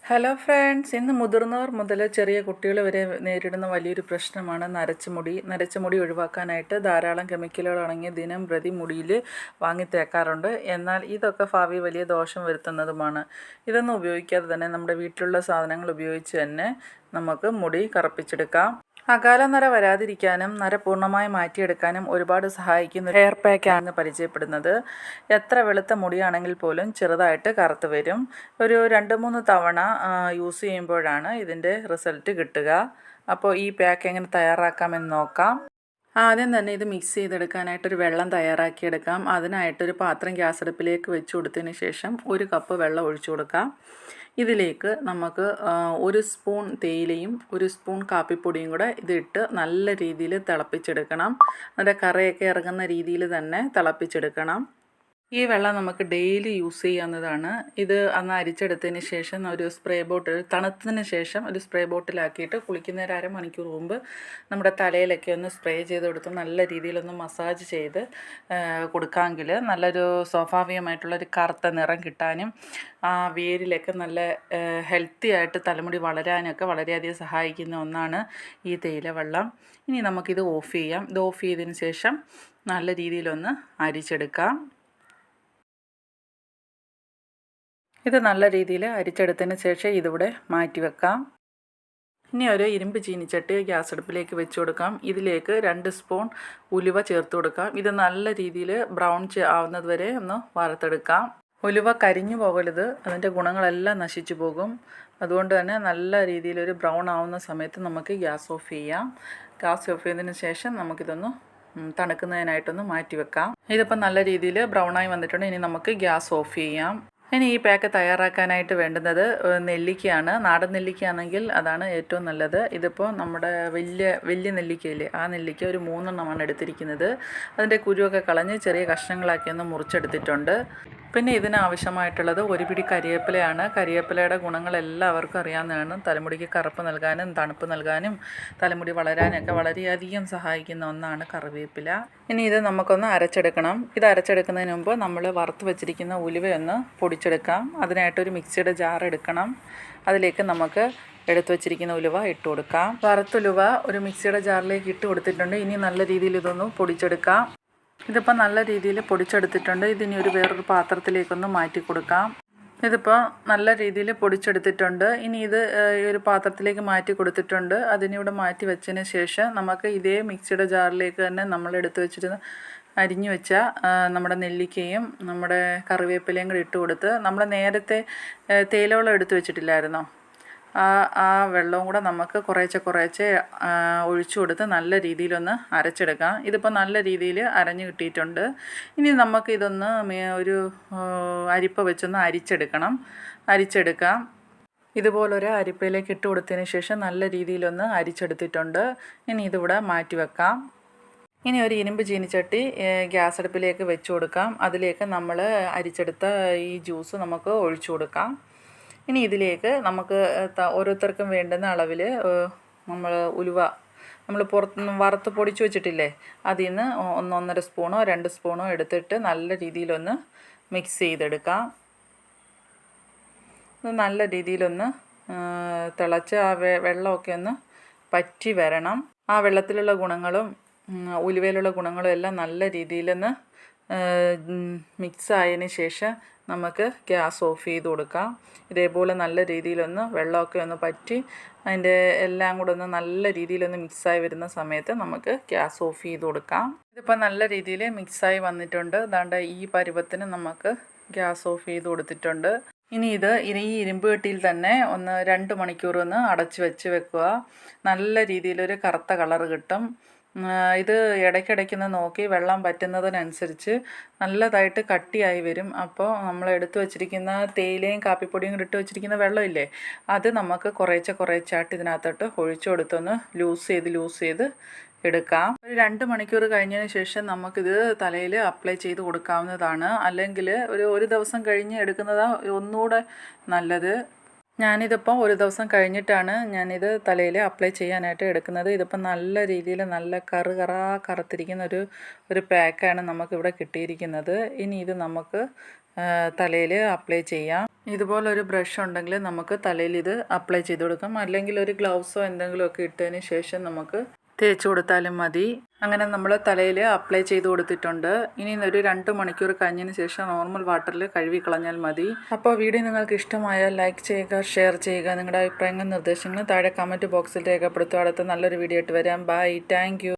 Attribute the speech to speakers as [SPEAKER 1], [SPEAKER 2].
[SPEAKER 1] Hello friends, ഇന്ന് മുതിർന്നവർ മുതൽ ചെറിയ കുട്ടികൾ വരെ നേരിടുന്ന വലിയൊരു പ്രശ്നമാണ് നരച്ചുമുടി. നരച്ചുമുടി ഒഴിവാക്കാനായിട്ട് ധാരാളം കെമിക്കലുകൾ അടങ്ങിയ ദിനം പ്രതി മുടിയിൽ വാങ്ങി തേക്കാറുണ്ട്. എന്നാൽ ഇതൊക്കെ ഭാവി വലിയ ദോഷം വരുത്തുന്നതുമാണ്. ഇതൊന്നും ഉപയോഗിക്കാതെ തന്നെ നമ്മുടെ വീട്ടിലുള്ള സാധനങ്ങൾ ഉപയോഗിച്ച് തന്നെ നമുക്ക് മുടി കറുപ്പിച്ചെടുക്കാം. അകാല നര വരാതിരിക്കാനും നര പൂർണ്ണമായി മാറ്റിയെടുക്കാനും ഒരുപാട് സഹായിക്കുന്ന ഹെയർ പാക്കാണ് പരിചയപ്പെടുന്നത്. എത്ര വെളുത്ത മുടിയാണെങ്കിൽ പോലും ചെറുതായിട്ട് കറുത്ത് വരും. ഒരു 2-3 തവണ യൂസ് ചെയ്യുമ്പോഴാണ് ഇതിൻ്റെ റിസൾട്ട് കിട്ടുക. അപ്പോൾ ഈ പാക്ക് എങ്ങനെ തയ്യാറാക്കാമെന്ന് നോക്കാം. ആദ്യം തന്നെ ഇത് മിക്സ് ചെയ്തെടുക്കാനായിട്ടൊരു വെള്ളം തയ്യാറാക്കിയെടുക്കാം. അതിനായിട്ടൊരു പാത്രം ഗ്യാസ് അടുപ്പിലേക്ക് വെച്ച് കൊടുത്തതിന് ശേഷം 1 കപ്പ് വെള്ളം ഒഴിച്ചു കൊടുക്കാം. ഇതിലേക്ക് നമുക്ക് 1 സ്പൂൺ തേയിലയും 1 സ്പൂൺ കാപ്പിപ്പൊടിയും കൂടെ ഇതിട്ട് നല്ല രീതിയിൽ തിളപ്പിച്ചെടുക്കണം. അതിൻ്റെ കറയൊക്കെ ഇറങ്ങുന്ന രീതിയിൽ തന്നെ തിളപ്പിച്ചെടുക്കണം. ഈ വെള്ളം നമുക്ക് ഡെയിലി യൂസ് ചെയ്യാവുന്നതാണ്. ഇത് അന്ന് അരിച്ചെടുത്തതിന് ശേഷം ഒരു സ്പ്രേ ബോട്ടിൽ തണുത്തതിന് ശേഷം ഒരു സ്പ്രേ ബോട്ടിലാക്കിയിട്ട് കുളിക്കുന്നതിന് അരമണിക്കൂർ മുമ്പ് നമ്മുടെ തലയിലൊക്കെ ഒന്ന് സ്പ്രേ ചെയ്ത് കൊടുത്ത് നല്ല രീതിയിലൊന്ന് മസാജ് ചെയ്ത് കൊടുക്കാമെങ്കിൽ നല്ലൊരു സ്വാഭാവികമായിട്ടുള്ളൊരു കറുത്ത നിറം കിട്ടാനും ആ വേരിലൊക്കെ നല്ല ഹെൽത്തി ആയിട്ട് തലമുടി വളരാനൊക്കെ വളരെയധികം സഹായിക്കുന്ന ഒന്നാണ് ഈ തേയില വെള്ളം. ഇനി നമുക്കിത് ഓഫ് ചെയ്യാം. ഇത് ഓഫ് ചെയ്തതിന് ശേഷം നല്ല രീതിയിലൊന്ന് അരിച്ചെടുക്കാം. ഇത് നല്ല രീതിയിൽ അരിച്ചെടുത്തതിന് ശേഷം ഇതിവിടെ മാറ്റി വെക്കാം. ഇനി ഒരു ഇരുമ്പ് ചീനിച്ചട്ടി ഗ്യാസ് അടുപ്പിലേക്ക് വെച്ച് കൊടുക്കാം. ഇതിലേക്ക് 2 സ്പൂൺ ഉലുവ ചേർത്ത് കൊടുക്കാം. ഇത് നല്ല രീതിയിൽ ബ്രൗൺ ആവുന്നത് വരെ ഒന്ന് വറുത്തെടുക്കാം. ഉലുവ കരിഞ്ഞു പോകരുത്, അതിൻ്റെ ഗുണങ്ങളെല്ലാം നശിച്ചു പോകും. അതുകൊണ്ട് തന്നെ നല്ല രീതിയിലൊരു ബ്രൗൺ ആവുന്ന സമയത്ത് നമുക്ക് ഗ്യാസ് ഓഫ് ചെയ്യാം. ഗ്യാസ് ഓഫ് ചെയ്തതിന് ശേഷം നമുക്കിതൊന്ന് തണുക്കുന്നതിനായിട്ടൊന്ന് മാറ്റി വെക്കാം. ഇതിപ്പോൾ നല്ല രീതിയിൽ ബ്രൗണായി വന്നിട്ടുണ്ട്. ഇനി നമുക്ക് ഗ്യാസ് ഓഫ് ചെയ്യാം. ഇനി ഈ പാക്ക് തയ്യാറാക്കാനായിട്ട് വേണ്ടുന്നത് നെല്ലിക്കയാണ്. നാടൻ നെല്ലിക്കയാണെങ്കിൽ അതാണ് ഏറ്റവും നല്ലത്. ഇതിപ്പോൾ നമ്മുടെ വലിയ നെല്ലിക്കയില്ലേ, ആ നെല്ലിക്ക ഒരു 3 എണ്ണമാണ് എടുത്തിരിക്കുന്നത്. അതിൻ്റെ കുരുവൊക്കെ കളഞ്ഞ് ചെറിയ കഷ്ണങ്ങളാക്കി ഒന്ന് മുറിച്ചെടുത്തിട്ടുണ്ട്. പിന്നെ ഇതിനാവശ്യമായിട്ടുള്ളത് 1 പിടി കരിവേപ്പിലയാണ്. കരിവേപ്പിലയുടെ ഗുണങ്ങൾ എല്ലാവർക്കും അറിയാവുന്നതാണ്. തലമുടിക്ക് കറുപ്പ് നൽകാനും തണുപ്പ് നൽകാനും തലമുടി വളരാനൊക്കെ വളരെയധികം സഹായിക്കുന്ന ഒന്നാണ് കറിവേപ്പില. ഇനി ഇത് നമുക്കൊന്ന് അരച്ചെടുക്കണം. ഇത് അരച്ചെടുക്കുന്നതിന് മുമ്പ് നമ്മൾ വറുത്ത് വെച്ചിരിക്കുന്ന ഉലുവയൊന്ന് പൊടിച്ചെടുക്കാം. അതിനായിട്ടൊരു മിക്സിയുടെ ജാർ എടുക്കണം. അതിലേക്ക് നമുക്ക് എടുത്തു വച്ചിരിക്കുന്ന ഉലുവ ഇട്ട് കൊടുക്കാം. വറുത്തുലുവ ഒരു മിക്സിയുടെ ജാറിലേക്ക് ഇട്ട് കൊടുത്തിട്ടുണ്ട്. ഇനി നല്ല രീതിയിൽ ഇതൊന്ന് പൊടിച്ചെടുക്കാം. ഇതിപ്പോൾ നല്ല രീതിയിൽ പൊടിച്ചെടുത്തിട്ടുണ്ട്. ഇതിനി വേറൊരു പാത്രത്തിലേക്കൊന്ന് മാറ്റി കൊടുക്കാം. ഇതിപ്പോൾ നല്ല രീതിയിൽ പൊടിച്ചെടുത്തിട്ടുണ്ട്. ഇനി ഇത് ഈ ഒരു പാത്രത്തിലേക്ക് മാറ്റി കൊടുത്തിട്ടുണ്ട്. അതിനിവിടെ മാറ്റി വെച്ചതിന് ശേഷം നമുക്ക് ഇതേ മിക്സിയുടെ ജാറിലേക്ക് തന്നെ നമ്മൾ എടുത്തു വെച്ചിരുന്ന അരിഞ്ഞു വെച്ച നമ്മുടെ നെല്ലിക്കയും നമ്മുടെ കറിവേപ്പിലയും കൂടി ഇട്ട് കൊടുത്ത് നമ്മൾ നേരത്തെ തേയിലവെള്ളം എടുത്തു വെച്ചിട്ടില്ലായിരുന്നോ, ആ വെള്ളവും കൂടെ നമുക്ക് കുറേശ്ശെ ഒഴിച്ചു കൊടുത്ത് നല്ല രീതിയിലൊന്ന് അരച്ചെടുക്കാം. ഇതിപ്പോൾ നല്ല രീതിയിൽ അരഞ്ഞു കിട്ടിയിട്ടുണ്ട്. ഇനി നമുക്ക് ഇതൊന്ന് ഒരു അരിപ്പ വെച്ചൊന്ന് അരിച്ചെടുക്കാം. ഇതുപോലൊരു അരിപ്പയിലേക്ക് ഇട്ട് കൊടുത്തതിന് ശേഷം നല്ല രീതിയിലൊന്ന് അരിച്ചെടുത്തിട്ടുണ്ട്. ഇനി ഇതിവിടെ മാറ്റി വെക്കാം. ഇനി ഒരു ഇരുമ്പ് ചീനിച്ചട്ടി ഗ്യാസ് അടുപ്പിലേക്ക് വെച്ച് കൊടുക്കാം. അതിലേക്ക് നമ്മൾ അരിച്ചെടുത്ത ഈ ജ്യൂസ് നമുക്ക് ഒഴിച്ചു കൊടുക്കാം. ഇനി ഇതിലേക്ക് നമുക്ക് ഓരോരുത്തർക്കും വേണ്ടുന്ന അളവിൽ നമ്മൾ ഉലുവ നമ്മൾ പുറത്തുനിന്ന് വറുത്ത് പൊടിച്ച് വെച്ചിട്ടില്ലേ, അതിൽ നിന്ന് 1-1.5 സ്പൂണോ 2 സ്പൂണോ എടുത്തിട്ട് നല്ല രീതിയിലൊന്ന് മിക്സ് ചെയ്തെടുക്കാം. നല്ല രീതിയിലൊന്ന് തിളച്ച് ആ വെള്ളമൊക്കെ ഒന്ന് പറ്റി വരണം. ആ വെള്ളത്തിലുള്ള ഗുണങ്ങളും ഉലുവയിലുള്ള ഗുണങ്ങളും എല്ലാം നല്ല രീതിയിലൊന്ന് മിക്സ് ആയതിന് ശേഷം നമുക്ക് ഗ്യാസ് ഓഫ് ചെയ്ത് കൊടുക്കാം. ഇതേപോലെ നല്ല രീതിയിലൊന്ന് വെള്ളമൊക്കെ ഒന്ന് പറ്റി അതിൻ്റെ എല്ലാം കൂടെ ഒന്ന് നല്ല രീതിയിലൊന്ന് മിക്സായി വരുന്ന സമയത്ത് നമുക്ക് ഗ്യാസ് ഓഫ് ചെയ്ത് കൊടുക്കാം. ഇതിപ്പോൾ നല്ല രീതിയിൽ മിക്സായി വന്നിട്ടുണ്ട്. അതാണ്ട് ഈ പരുവത്തിന് നമുക്ക് ഗ്യാസ് ഓഫ് ചെയ്ത് കൊടുത്തിട്ടുണ്ട്. ഇനി ഈ ഇരുമ്പ് കെട്ടിയിൽ തന്നെ 2 മണിക്കൂർ ഒന്ന് അടച്ച് വെക്കുക. നല്ല രീതിയിലൊരു കറുത്ത കളറ് കിട്ടും. ഇത് ഇടയ്ക്കിടയ്ക്കൊന്ന് നോക്കി വെള്ളം പറ്റുന്നതിനനുസരിച്ച് നല്ലതായിട്ട് കട്ടിയായി വരും. അപ്പോൾ നമ്മൾ എടുത്തു വച്ചിരിക്കുന്ന തേയിലയും കാപ്പിപ്പൊടിയും കൂടി ഇട്ട് വെച്ചിരിക്കുന്ന വെള്ളമില്ലേ, അത് നമുക്ക് കുറേശ്ശായിട്ട് ഇതിനകത്തോട്ട് ഒഴിച്ചു കൊടുത്തൊന്ന് ലൂസ് ചെയ്ത് എടുക്കാം. ഒരു 2 മണിക്കൂർ കഴിഞ്ഞതിന് ശേഷം നമുക്കിത് തലയിൽ അപ്ലൈ ചെയ്ത് കൊടുക്കാവുന്നതാണ്. അല്ലെങ്കിൽ ഒരു ദിവസം കഴിഞ്ഞ് എടുക്കുന്നതാണ് ഒന്നുകൂടെ നല്ലത്. ഞാനിതിപ്പോൾ ഒരു ദിവസം കഴിഞ്ഞിട്ടാണ് ഞാനിത് തലയിൽ അപ്ലൈ ചെയ്യാനായിട്ട് എടുക്കുന്നത്. ഇതിപ്പോൾ നല്ല രീതിയിൽ നല്ല കറുത്തിരിക്കുന്ന ഒരു പാക്കാണ് നമുക്കിവിടെ കിട്ടിയിരിക്കുന്നത്. ഇനി ഇത് നമുക്ക് തലയിൽ അപ്ലൈ ചെയ്യാം. ഇതുപോലൊരു ബ്രഷ് ഉണ്ടെങ്കിൽ നമുക്ക് തലയിൽ ഇത് അപ്ലൈ ചെയ്ത് കൊടുക്കാം. അല്ലെങ്കിൽ ഒരു ഗ്ലൗസോ എന്തെങ്കിലുമൊക്കെ ഇട്ടതിന് ശേഷം നമുക്ക് തേച്ച് കൊടുത്താലും മതി. അങ്ങനെ നമ്മൾ തലയിൽ അപ്ലൈ ചെയ്ത് കൊടുത്തിട്ടുണ്ട്. ഇനി ഒരു 2 മണിക്കൂർ കഴിഞ്ഞതിന് ശേഷം നോർമൽ വാട്ടറിൽ കഴുകി കളഞ്ഞാൽ മതി. അപ്പോൾ വീഡിയോ നിങ്ങൾക്ക് ഇഷ്ടമായാൽ ലൈക്ക് ചെയ്യുക, ഷെയർ ചെയ്യുക. നിങ്ങളുടെ അഭിപ്രായങ്ങളും നിർദ്ദേശങ്ങളും താഴെ കമൻറ്റ് ബോക്സിൽ രേഖപ്പെടുത്തുക. അടുത്ത നല്ലൊരു വീഡിയോ ആയിട്ട് വരാം. ബൈ. Thank you.